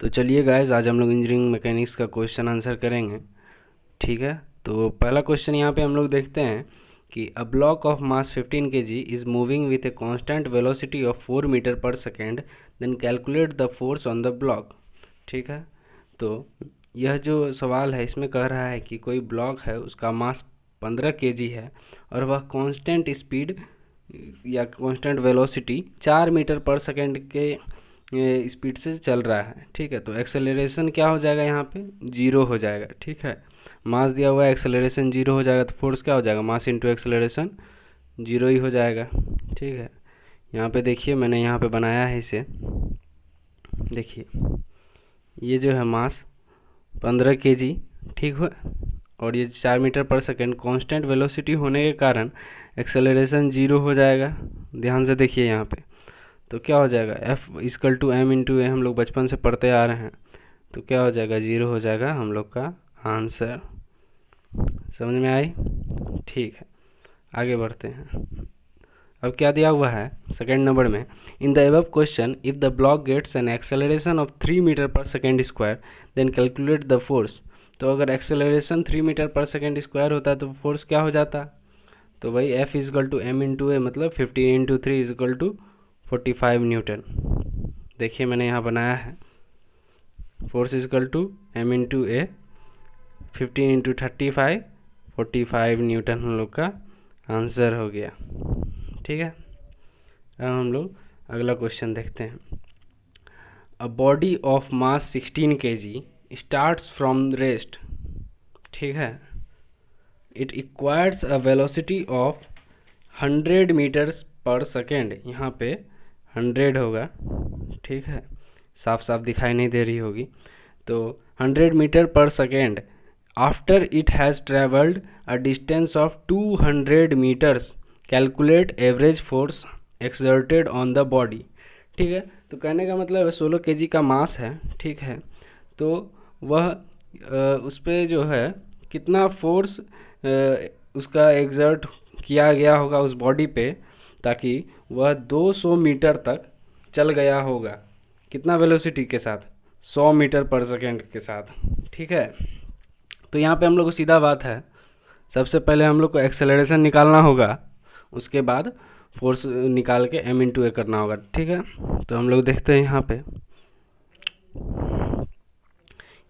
तो चलिए गाइस, आज हम लोग इंजीनियरिंग मैकेनिक्स का क्वेश्चन आंसर करेंगे। ठीक है, तो पहला क्वेश्चन यहाँ पे हम लोग देखते हैं कि a block of mass 15 kg is moving with a constant velocity of 4 metre per second, then calculate the force on the block. ठीक है, तो यह जो सवाल है इसमें कह रहा है कि कोई ब्लॉक है, उसका मास 15 kg है और वह कांस्टेंट स्पीड या constant velocity 4 metre per second के स्पीड से चल रहा है। ठीक है, तो एक्सेलरेशन क्या हो जाएगा, यहाँ पे जीरो हो जाएगा। ठीक है, मास दिया हुआ है, एक्सेलरेशन जीरो हो जाएगा, तो फोर्स क्या हो जाएगा, मास इंटू एक्सेलरेशन जीरो ही हो जाएगा। ठीक है, यहाँ पे देखिए मैंने यहाँ पे बनाया है इसे, देखिए ये जो है मास 15 kg, ठीक है, और ये 4 metre per second constant velocity होने के कारण एक्सेलरेशन जीरो हो जाएगा। ध्यान से देखिए यहाँ पे, तो क्या हो जाएगा, F equal to M into A, हम लोग बचपन से पढ़ते आ रहे हैं, तो क्या हो जाएगा, जीरो हो जाएगा हम लोग का आंसर। समझ में आई? ठीक है, आगे बढ़ते हैं। अब क्या दिया हुआ है सेकेंड नंबर में, in the above question if the block gets an acceleration of 3 metre per second square then calculate the force. तो अगर acceleration 3 metre per second square होता तो फोर्स क्या हो जाता, तो भाई F equal to M into A, मतलब 15 इंटू 3 इजकल टू 45 न्यूटन। देखिए मैंने यहाँ बनाया है, force is equal to M into a, 15 into 35, 45 Newton हम लोग का आंसर हो गया। ठीक है, अब हम लोग अगला क्वेश्चन देखते हैं। A body of mass 16 kg starts from rest. ठीक है, it acquires a velocity of 100 meters per second, यहाँ पे 100 होगा। ठीक है, साफ साफ दिखाई नहीं दे रही होगी, तो 100 meter per second after it has travelled a distance of 200 meters calculate average force exerted on the body. ठीक है, तो कहने का मतलब 16 kg का मास है। ठीक है, तो वह उस पर जो है कितना फोर्स उसका एग्जर्ट किया गया होगा उस बॉडी पे, ताकि वह 200 मीटर तक चल गया होगा। कितना वेलोसिटी के साथ, 100 मीटर पर सेकेंड के साथ। ठीक है, तो यहाँ पे हम लोग को सीधा बात है, सबसे पहले हम लोग को एक्सेलरेशन निकालना होगा, उसके बाद फोर्स निकाल के एम इंटू ए करना होगा। ठीक है, तो हम लोग देखते हैं यहाँ पे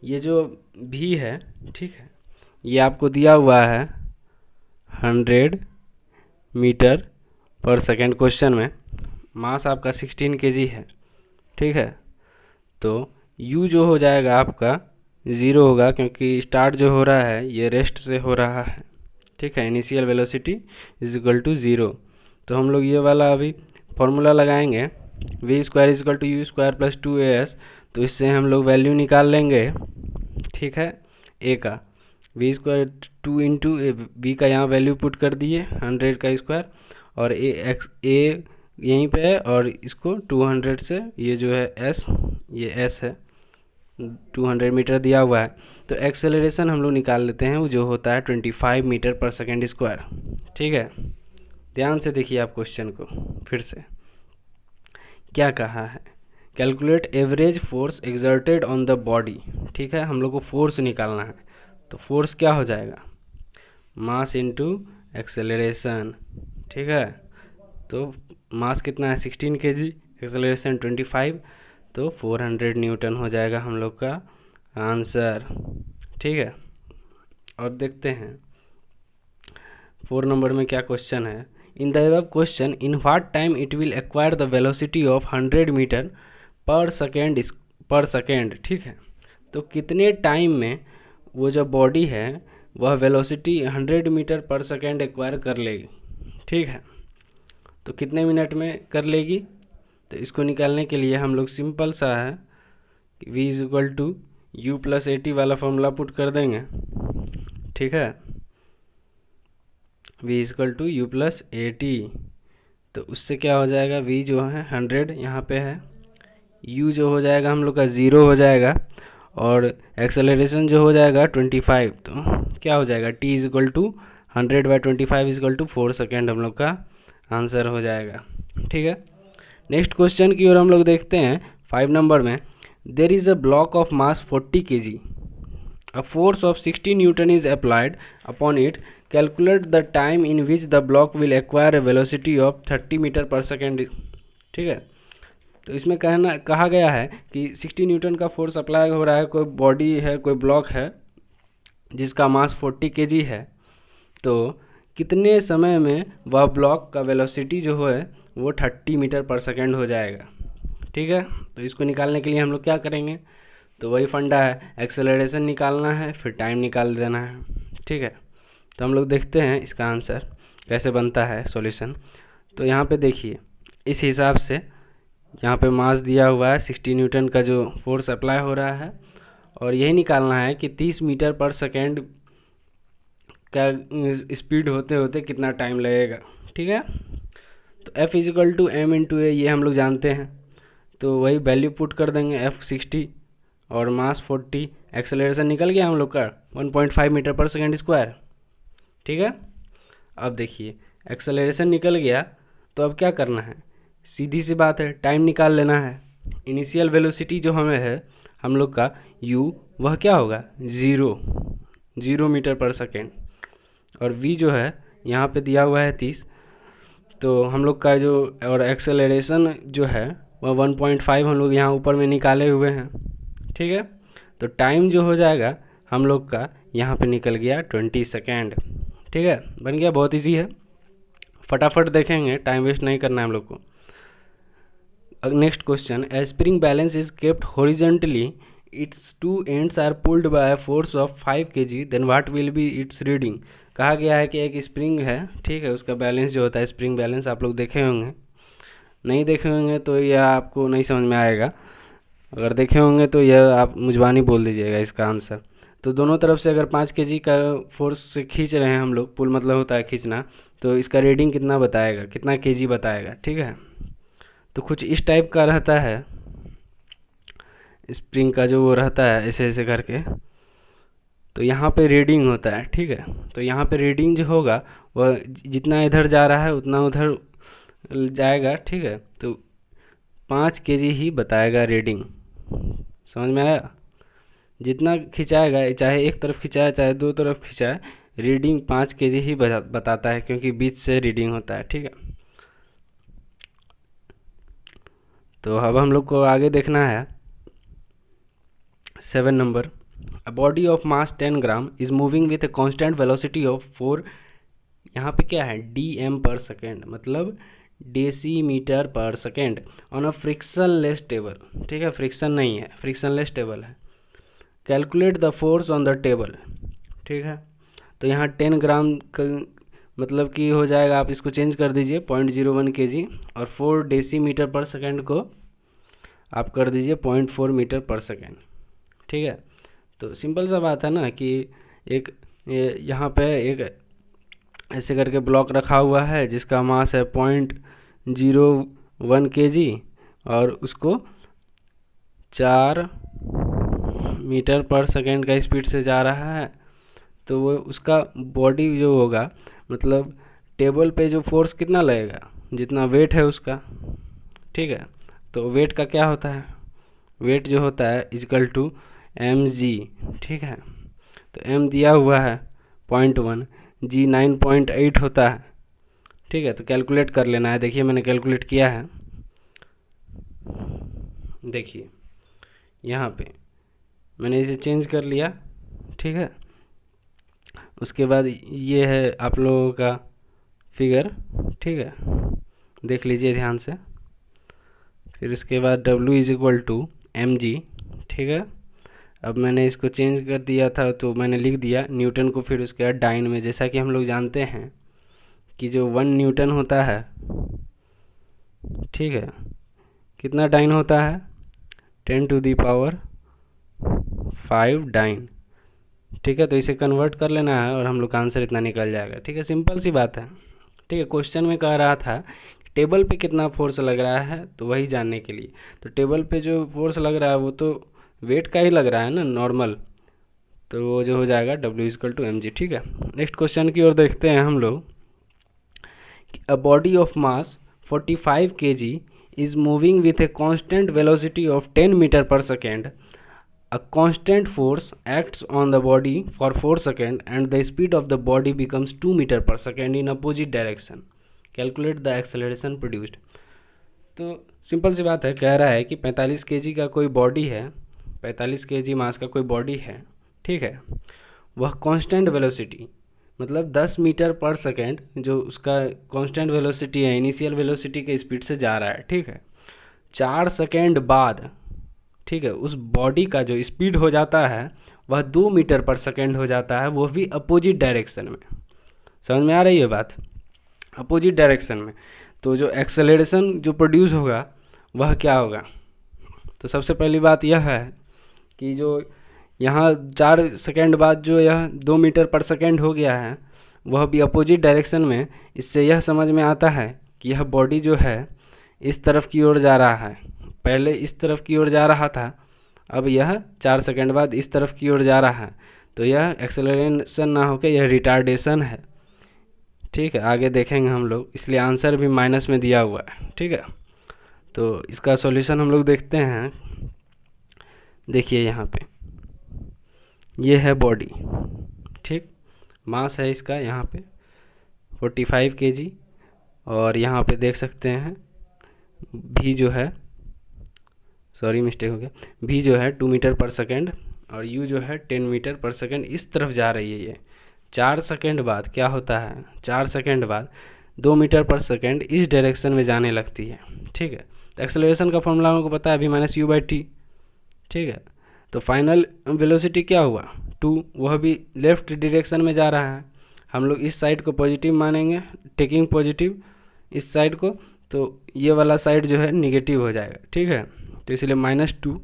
ये जो भी है, ठीक है, ये आपको दिया हुआ है 100 मीटर पर सेकेंड क्वेश्चन में, मास आपका 16 kg है। ठीक है, तो u जो हो जाएगा आपका ज़ीरो होगा, क्योंकि स्टार्ट जो हो रहा है ये रेस्ट से हो रहा है। ठीक है, initial velocity is equal to zero. तो हम लोग ये वाला अभी फॉर्मूला लगाएंगे, v square is equal to u square plus 2as, तो इससे हम लोग वैल्यू निकाल लेंगे। ठीक है, a का वी स्क्वायर 2 इंटू बी का यहाँ वैल्यू पुट कर दिए 100 का स्क्वायर, और ए यहीं पे है, और इसको 200 से, ये जो है s, ये s है, 200 मीटर दिया हुआ है, तो एक्सेलरेशन हम लोग निकाल लेते हैं, वो जो होता है 25 मीटर पर सेकेंड स्क्वायर। ठीक है, ध्यान से देखिए आप क्वेश्चन को फिर से, क्या कहा है, calculate average force exerted on the body. ठीक है, हम लोग को फोर्स निकालना है, तो फोर्स क्या हो जाएगा, मास इनटू एक्सेलरेशन। ठीक है, तो मास कितना है 16 kg, एक्सेलरेशन 25, तो 400 न्यूटन हो जाएगा हम लोग का आंसर। ठीक है, और देखते हैं 4 नंबर में क्या क्वेश्चन है, in the above question in what time it will acquire the velocity of 100 meter per second. ठीक है, तो कितने टाइम में वो जो बॉडी है वह velocity 100 meter per second acquire कर लेगी। ठीक है, तो कितने मिनट में कर लेगी, तो इसको निकालने के लिए हम लोग सिंपल सा है, v is equal to u plus a t वाला फॉर्मूला पुट कर देंगे। ठीक है, v is equal to u plus a t, तो उससे क्या हो जाएगा, v जो है 100 यहाँ पे है, u जो हो जाएगा हम लोग का ज़ीरो हो जाएगा, और एक्सेलरेशन जो हो जाएगा 25, तो क्या हो जाएगा, t is equal to 100/25 is equal to 4 second हम लोग का आंसर हो जाएगा। ठीक है, नेक्स्ट क्वेश्चन की ओर हम लोग देखते हैं 5 नंबर में, there is a block of mass 40 kg. A force of 60 Newton is applied upon it. Calculate the time in which the block will acquire a velocity of 30 metre per second. ठीक है, तो इसमें कहा गया है कि 60 Newton का force apply हो रहा है, कोई बॉडी है, कोई ब्लॉक है जिसका मास 40 kg है, तो कितने समय में वह ब्लॉक का वेलोसिटी जो है वो 30 मीटर पर सेकेंड हो जाएगा. ठीक है, तो इसको निकालने के लिए हम लोग क्या करेंगे, तो वही फंडा है, एक्सेलरेशन निकालना है फिर टाइम निकाल देना है. ठीक है, तो हम लोग देखते हैं इसका आंसर कैसे बनता है सॉल्यूशन. तो यहाँ पे देखिए, इस हिसाब से यहाँ पे मास दिया हुआ है 60 न्यूटन का जो फोर्स अप्लाई हो रहा है, और यही निकालना है कि 30 मीटर पर सेकेंड का स्पीड होते होते कितना टाइम लगेगा. ठीक है, तो F equal to M into A ये हम लोग जानते हैं, तो वही वैल्यू पुट कर देंगे. F 60 और मास 40, एक्सेलरेशन निकल गया हम लोग का 1.5 मीटर पर सेकेंड स्क्वायर. ठीक है, अब देखिए एक्सेलरेशन निकल गया, तो अब क्या करना है, सीधी सी बात है, टाइम निकाल लेना है. इनिशियल वेलोसिटी जो हमें है हम लोग का u, वह क्या होगा, 0 मीटर पर सेकेंड, और v जो है यहाँ पे दिया हुआ है 30, तो हम लोग का जो और एक्सेलरेशन जो है वह 1.5 हम लोग यहाँ ऊपर में निकाले हुए हैं. ठीक है, तो टाइम जो हो जाएगा हम लोग का यहाँ पे निकल गया 20 सेकेंड. ठीक है, बन गया, बहुत इजी है, फटाफट देखेंगे, टाइम वेस्ट नहीं करना है हम लोग को. Next question, a spring balance is kept horizontally, its two ends are pulled by force of 5 kg, then what will be its reading. कहा गया है कि एक स्प्रिंग है, ठीक है, उसका बैलेंस जो होता है स्प्रिंग बैलेंस आप लोग देखे होंगे, नहीं देखे होंगे तो यह आपको नहीं समझ में आएगा, अगर देखे होंगे तो यह आप मुझबानी बोल दीजिएगा इसका आंसर. तो दोनों तरफ से अगर 5 kg का फोर्स से खींच रहे हैं हम लोग, पुल मतलब होता है खींचना, तो इसका रीडिंग कितना बताएगा, कितना kg बताएगा. ठीक है, तो कुछ इस टाइप का रहता है स्प्रिंग का, जो वो रहता है ऐसे ऐसे करके, तो यहाँ पे रीडिंग होता है. ठीक है, तो यहाँ पे रीडिंग जो होगा वह जितना इधर जा रहा है उतना उधर जाएगा. ठीक है, तो 5 kg ही बताएगा रीडिंग. समझ में आया, जितना खिंचाएगा, चाहे एक तरफ खिंचाए चाहे दो तरफ खिंचाए, रीडिंग 5 kg ही बताता है, क्योंकि बीच से रीडिंग होता है. ठीक है, तो अब हम लोग को आगे देखना है 7 number. A body of mass 10 gram is moving with a constant velocity of 4, यहाँ पे क्या है, dm पर सेकेंड, मतलब डेसीमीटर पर second, on a frictionless table. ठीक है, फ्रिक्शन नहीं है, फ्रिक्शनलेस टेबल है. Calculate the force on the table. ठीक है, तो यहाँ 10 ग्राम का मतलब कि हो जाएगा, आप इसको चेंज कर दीजिए 0.01 kg, और 4 डेसीमीटर पर सेकेंड को आप कर दीजिए 0.4 मीटर पर सेकेंड. ठीक है, तो सिंपल सा बात है ना कि एक यहाँ पे एक ऐसे करके ब्लॉक रखा हुआ है जिसका मास है 0.01 kg, और उसको 4 मीटर पर सेकेंड का स्पीड से जा रहा है, तो वो उसका बॉडी जो होगा, मतलब टेबल पे जो फोर्स कितना लगेगा, जितना वेट है उसका. ठीक है, तो वेट का क्या होता है, वेट जो होता है इक्वल टू mg. ठीक है, तो m दिया हुआ है 0.1, g 9.8 होता है. ठीक है, तो कैलकुलेट कर लेना है. देखिए मैंने कैलकुलेट किया है, देखिए यहाँ पे मैंने इसे चेंज कर लिया. ठीक है, उसके बाद ये है आप लोगों का फिगर. ठीक है, देख लीजिए ध्यान से. फिर उसके बाद W is equal to mg. ठीक है, अब मैंने इसको चेंज कर दिया था, तो मैंने लिख दिया न्यूटन को, फिर उसके बाद डाइन में. जैसा कि हम लोग जानते हैं कि जो 1 न्यूटन होता है, ठीक है, कितना डाइन होता है, 10⁵ डाइन. ठीक है, तो इसे कन्वर्ट कर लेना है और हम लोग का आंसर इतना निकल जाएगा. ठीक है, सिंपल सी बात है. ठीक है, क्वेश्चन में कह रहा था टेबल पे कितना फोर्स लग रहा है, तो वही जानने के लिए, तो टेबल पे जो फोर्स लग रहा है वो तो वेट का ही लग रहा है ना, नॉर्मल, तो वो जो हो जाएगा W इक्वल टू mg. ठीक है, नेक्स्ट क्वेश्चन की ओर देखते हैं हम लोग. अ body of mass 45 kg is moving with a constant velocity of 10 meter per second. A constant force acts on the body for 4 seconds and the speed of the body becomes 2 meter per second in opposite direction. Calculate the acceleration produced. तो simple सी बात है, कह रहा है कि 45 KG का कोई body है, 45 केजी मास का कोई बॉडी है, ठीक है, वह कांस्टेंट वेलोसिटी मतलब 10 मीटर पर सेकेंड जो उसका कांस्टेंट वेलोसिटी है, इनिशियल वेलोसिटी के स्पीड से जा रहा है, ठीक है, 4 सेकेंड बाद, ठीक है, उस बॉडी का जो स्पीड हो जाता है वह 2 मीटर पर सेकेंड हो जाता है, वो भी अपोजिट डायरेक्शन में। समझ में आ रही है बात? अपोजिट डायरेक्शन में। तो जो एक्सेलरेशन जो प्रोड्यूस होगा वह क्या होगा? तो सबसे पहली बात यह है कि जो यहाँ 4 सेकेंड बाद जो यह 2 मीटर पर सेकेंड हो गया है वह भी अपोजिट डायरेक्शन में। इससे यह समझ में आता है कि यह बॉडी जो है इस तरफ की ओर जा रहा है, पहले इस तरफ की ओर जा रहा था, अब यह 4 सेकेंड बाद इस तरफ की ओर जा रहा है, तो यह एक्सेलरेशन ना होकर यह रिटार्डेशन है, ठीक है, आगे देखेंगे हम लोग, इसलिए आंसर भी माइनस में दिया हुआ है, ठीक है। तो इसका सॉल्यूशन हम लोग देखते हैं। देखिए यहाँ पे ये है बॉडी, ठीक, मास है इसका यहाँ पे 45 केजी, और यहाँ पे देख सकते हैं भी जो है, सॉरी मिस्टेक हो गया, भी जो है 2 मीटर पर सेकेंड और यू जो है 10 मीटर पर सेकेंड इस तरफ जा रही है। ये 4 सेकेंड बाद क्या होता है, 4 सेकेंड बाद 2 मीटर पर सेकेंड इस डायरेक्शन में जाने लगती है, ठीक है। तो एक्सेलरेशन का फॉर्मूला हमको पता है, v-u/t, ठीक है। तो फाइनल वेलोसिटी क्या हुआ 2, वह भी लेफ्ट डायरेक्शन में जा रहा है, हम लोग इस साइड को पॉजिटिव मानेंगे, टेकिंग पॉजिटिव इस साइड को, तो ये वाला साइड जो है निगेटिव हो जाएगा, ठीक है। तो इसलिए -2,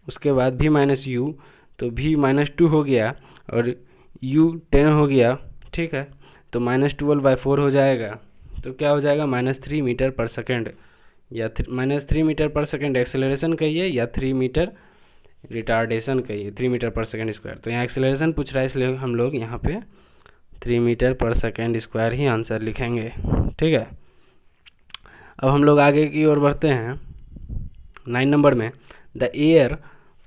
उसके बाद v-u, तो v-2 हो गया और u 10 हो गया, ठीक है, तो -12/4 हो जाएगा, तो क्या हो जाएगा -3 मीटर पर सेकेंड, या -3 मीटर पर सेकेंड एक्सेलरेशन कहिए या 3 मीटर रिटार्डेशन कहिए, 3 मीटर पर सेकेंड स्क्वायर। तो यहाँ एक्सेलरेशन पूछ रहा है इसलिए हम लोग यहाँ पे 3 मीटर पर सेकेंड स्क्वायर ही आंसर लिखेंगे, ठीक है। अब हम लोग आगे की ओर बढ़ते हैं। 9 नंबर में, the air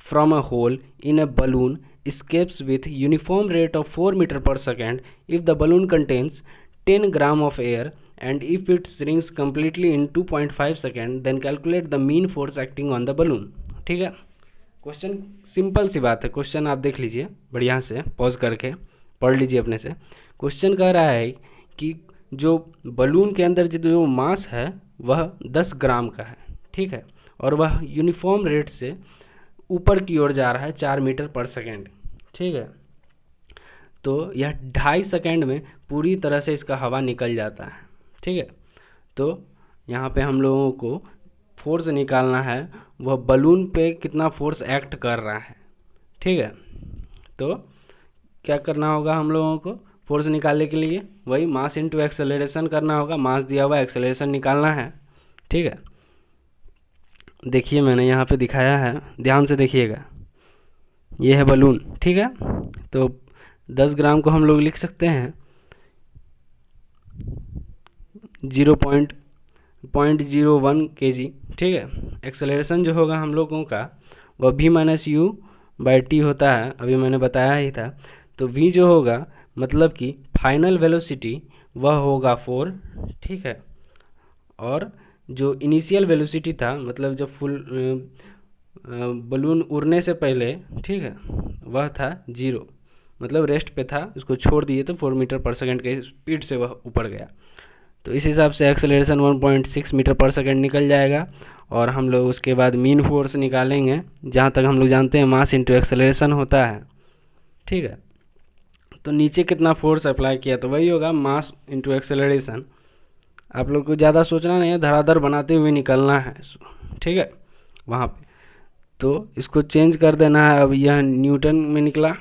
from a hole in a balloon escapes with uniform rate of 4 meter per second if the balloon contains 10 gram of air and if it shrinks completely in 2.5 seconds, then calculate the mean force acting on the balloon। ठीक है, question simple सी बात है, question आप देख लीजिए बढ़िया से, pause करके पढ़ लीजिए अपने से। क्वेश्चन कह रहा है कि जो बलून के अंदर जो मास है वह 10 ग्राम का है, ठीक है, और वह यूनिफॉर्म रेट से ऊपर की ओर जा रहा है 4 मीटर पर सेकेंड, ठीक है। तो यह 2.5 सेकेंड में पूरी तरह से इसका हवा निकल जाता है, ठीक है। तो यहाँ पे हम लोगों को फोर्स निकालना है, वह बलून पे कितना फोर्स एक्ट कर रहा है, ठीक है। तो क्या करना होगा हम लोगों को फोर्स निकालने के लिए, वही मास इनटू एक्सेलरेशन करना होगा, मास दिया हुआ एक्सेलरेशन निकालना है, ठीक है। देखिए मैंने यहाँ पे दिखाया है, ध्यान से देखिएगा, ये है बलून, ठीक है। तो 10 ग्राम को हम लोग लिख सकते हैं 0.01 kg, ठीक है। एक्सेलरेशन जो होगा हम लोगों का वह v-u/t होता है, अभी मैंने बताया ही था। तो v जो होगा मतलब कि फाइनल वेलोसिटी वह होगा 4, ठीक है, और जो इनिशियल वेलोसिटी था मतलब जब फुल बलून उड़ने से पहले, ठीक है, वह था 0, मतलब रेस्ट पे था, उसको छोड़ दिए तो 4 मीटर पर सेकेंड के स्पीड से वह ऊपर गया। तो इस हिसाब से एक्सेलरेशन 1.6 मीटर पर सेकेंड निकल जाएगा, और हम लोग उसके बाद मीन फोर्स निकालेंगे, जहाँ तक हम लोग जानते हैं मास इंटू एक्सेलरेशन होता है, ठीक है। तो नीचे कितना फोर्स अप्लाई किया तो वही होगा मास इंटू एक्सेलरेशन। आप लोग को ज़्यादा सोचना नहीं है, धड़ाधड़ बनाते हुए निकलना है, ठीक है, वहाँ पे। तो इसको चेंज कर देना है, अब यह न्यूटन में निकला,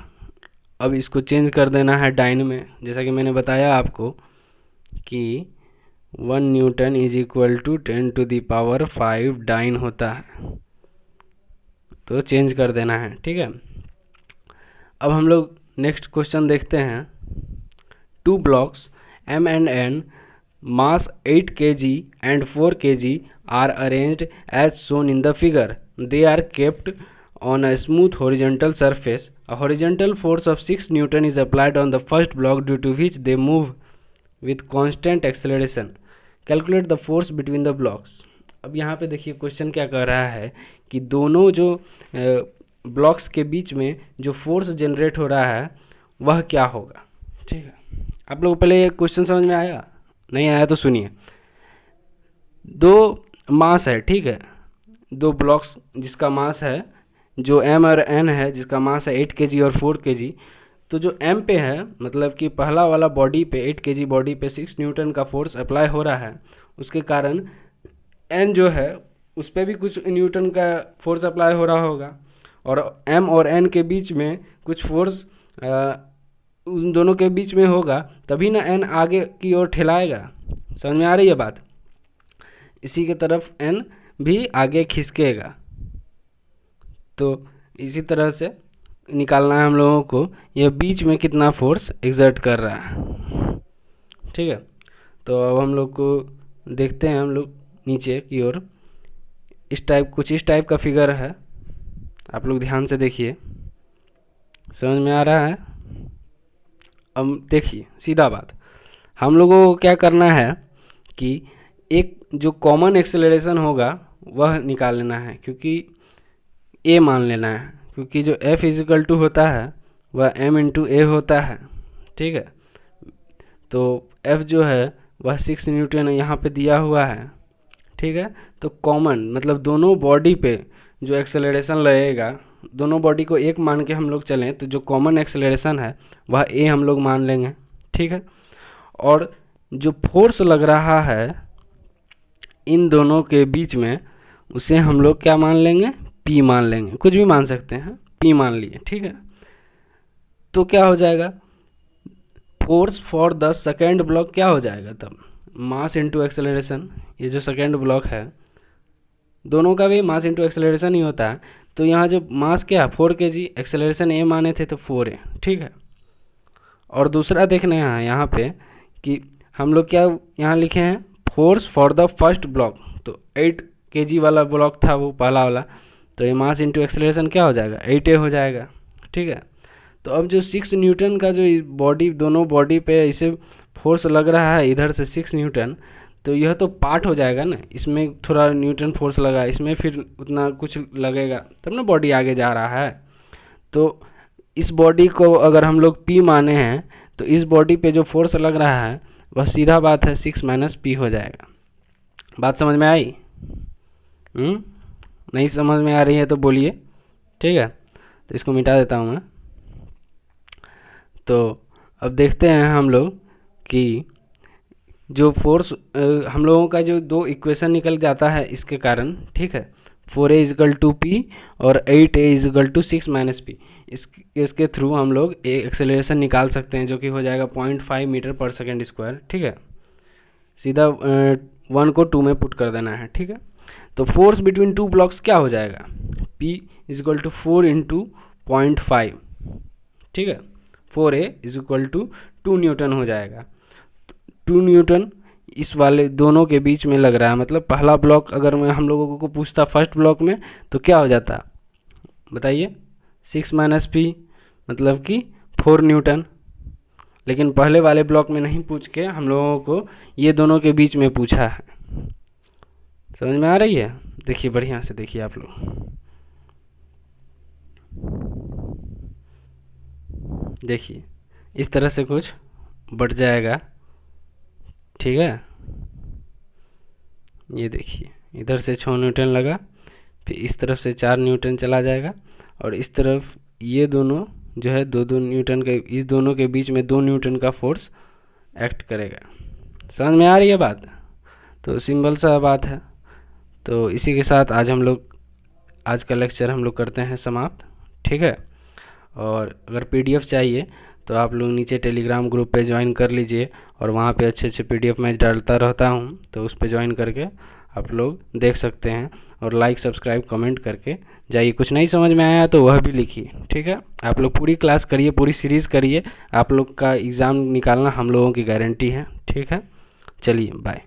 अब इसको चेंज कर देना है डाइन में, जैसा कि मैंने बताया आपको कि 1 Newton is equal to 10⁵ dyne होता है, तो चेंज कर देना है, ठीक है। अब हम लोग नेक्स्ट क्वेश्चन देखते हैं। 2 blocks M and N mass 8 kg and 4 kg are arranged as shown in the figure. They are kept on a smooth horizontal surface. A horizontal force of 6 Newton is applied on the first block due to which they move with constant acceleration. Calculate the force between the blocks. अब यहाँ पे देखिए question क्या कर रहा है कि दोनों जो ब्लॉक्स के बीच में जो फोर्स जनरेट हो रहा है वह क्या होगा। ठीक है, आप लोगों को पहले ये क्वेश्चन समझ में आया? नहीं आया तो सुनिए। दो मास है, ठीक है, दो ब्लॉक्स जिसका मास है जो m और n है, जिसका मास है 8 kg और 4 kg। तो जो m पे है मतलब कि पहला वाला बॉडी पे 8 kg बॉडी पे 6 न्यूटन का फोर्स अप्लाई हो रहा है, उसके कारण n जो है उस पर भी कुछ न्यूटन का फोर्स अप्लाई हो रहा होगा, और m और n के बीच में कुछ फोर्स उन दोनों के बीच में होगा, तभी ना n आगे की ओर ठेलाएगा। समझ में आ रही है बात? इसी की तरफ n भी आगे खिसकेगा। तो इसी तरह से निकालना है हम लोगों को यह बीच में कितना फोर्स एग्जर्ट कर रहा है। ठीक है, तो अब हम लोग को देखते हैं, हम लोग नीचे की ओर कुछ इस टाइप का फिगर है, आप लोग ध्यान से देखिए, समझ में आ रहा है? अब देखिए सीधा बात, हम लोगों को क्या करना है कि एक जो कॉमन एक्सेलरेशन होगा वह निकाल लेना है, क्योंकि a मान लेना है, क्योंकि जो F इजिकल टू होता है वह m इंटू ए होता है। ठीक है, तो F जो है वह 6 न्यूटन यहाँ पे दिया हुआ है। ठीक है, तो कॉमन मतलब दोनों बॉडी पे जो एक्सेलरेशन लगेगा, दोनों बॉडी को एक मान के हम लोग चलें तो जो कॉमन एक्सेलरेशन है वह a हम लोग मान लेंगे। ठीक है, और जो फोर्स लग रहा है इन दोनों के बीच में उसे हम लोग क्या मान लेंगे? P मान लेंगे, कुछ भी मान सकते हैं, P मान लिए। ठीक है, तो क्या हो जाएगा? Force for the second block क्या हो जाएगा तब? Mass into acceleration. ये जो सेकेंड ब्लॉक है दोनों का भी मास इंटू एक्सेलरेशन ही होता है, तो यहाँ जो मास क्या है 4 kg, एक्सेलरेशन a माने थे तो 4a। ठीक है, और दूसरा देखने हैं यहाँ पे कि हम लोग क्या यहाँ लिखे हैं, force for the first block. तो 8 kg वाला ब्लॉक था वो पहला वाला, तो ये मास इंटू एक्सेलरेशन क्या हो जाएगा? 8a हो जाएगा। ठीक है, तो अब जो 6 न्यूटन का जो बॉडी, दोनों बॉडी पे इसे फोर्स लग रहा है इधर से 6 न्यूटन, तो यह तो पार्ट हो जाएगा ना, इसमें थोड़ा न्यूटन फोर्स लगा, इसमें फिर उतना कुछ लगेगा तब ना बॉडी आगे जा रहा है। तो इस बॉडी को अगर हम लोग P माने हैं तो इस बॉडी पे जो फोर्स लग रहा है वह सीधा बात है 6 माइनस P हो जाएगा। बात समझ में आई? नहीं समझ में आ रही है तो बोलिए। ठीक है, तो इसको मिटा देता हूँ मैं। तो अब देखते हैं हम लोग कि जो फोर्स हम लोगों का जो दो इक्वेशन निकल जाता है इसके कारण। ठीक है, 4a इजकल टू पी और 8a is equal to 6 minus p, इसके थ्रू हम लोग एक्सेलरेशन निकाल सकते हैं, जो कि हो जाएगा 0.5 मीटर पर सेकेंड स्क्वायर। ठीक है, सीधा 1 को 2 में पुट कर देना है। ठीक है, तो फोर्स बिटवीन टू ब्लॉक्स क्या हो जाएगा? P is equal to 4 into 0.5। ठीक है, 4a is equal to 2 Newton हो जाएगा। 2 न्यूटन इस वाले दोनों के बीच में लग रहा है, मतलब पहला ब्लॉक अगर मैं हम लोगों को पूछता फर्स्ट ब्लॉक में तो क्या हो जाता बताइए? 6 माइनस पी मतलब कि 4 न्यूटन। लेकिन पहले वाले ब्लॉक में नहीं पूछ के हम लोगों को ये दोनों के बीच में पूछा है। समझ में आ रही है? देखिए बढ़िया से देखिए आप लोग, देखिए इस तरह से कुछ बढ़ जाएगा। ठीक है, ये देखिए इधर से 6 न्यूटन लगा, फिर इस तरफ से 4 न्यूटन चला जाएगा, और इस तरफ ये दोनों जो है 2-2 न्यूटन के, इस दोनों के बीच में 2 न्यूटन का फोर्स एक्ट करेगा। समझ में आ रही है बात? तो सिंपल सा बात है। तो इसी के साथ आज का लेक्चर हम लोग करते हैं समाप्त। ठीक है, और अगर PDF चाहिए तो आप लोग नीचे टेलीग्राम ग्रुप पे ज्वाइन कर लीजिए, और वहाँ पे अच्छे अच्छे PDF मैं डालता रहता हूँ, तो उस पे ज्वाइन करके आप लोग देख सकते हैं, और लाइक सब्सक्राइब कमेंट करके जाइए। कुछ नहीं समझ में आया तो वह भी लिखिए। ठीक है, आप लोग पूरी क्लास करिए, पूरी सीरीज़ करिए, आप लोग का एग्ज़ाम निकालना हम लोगों की गारंटी है। ठीक है, चलिए बाय।